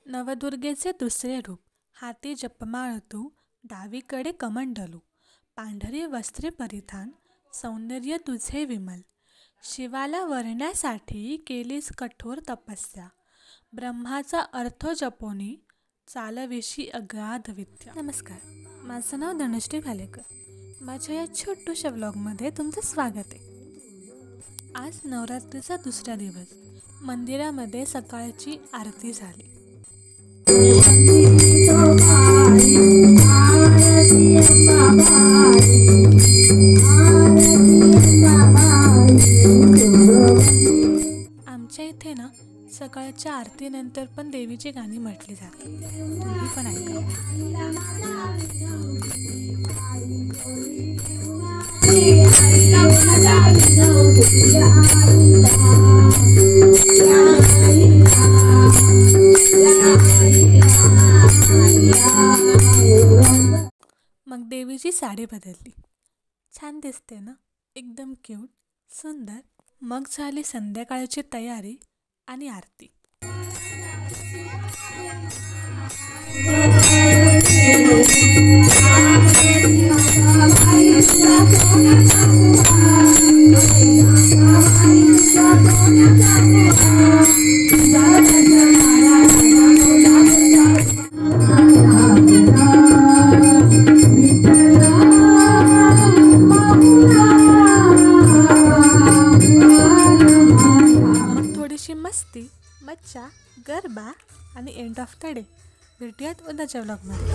नवदुर्गेचे दुसरे रूप, हाती जपमाळ तू, डावीकडे कमंडलू, पांढरी वस्त्रे परिधान, सौंदर्य तुझे विमल. शिवाला वरण्यासाठी केलीस कठोर तपस्या, ब्रह्माचा अर्थ जपोनी, चालविशी अगाध विद्या. नमस्कार, माझं नाव धनुश्री भालेकर. माझ्या या छोट्याशा व्लॉगमध्ये तुमचं स्वागत आहे. आज नवरात्रीचा दुसरा दिवस. मंदिरामध्ये सकाळची आरती झाली. आमच्या इथे ना सकाळच्या आरतीनंतर पण देवीची गाणी म्हटली जातात. तुम्ही पण ऐका. मग देवीची साडी बदलली. छान दिसते ना, एकदम क्यूट, सुंदर. मग झाली संध्याकाळची तयारी आणि आरती. मस्ती, मच्छा, गरबा आणि एंड ऑफ द डे. भेटूयात उद्याच्या व्लॉगमध्ये.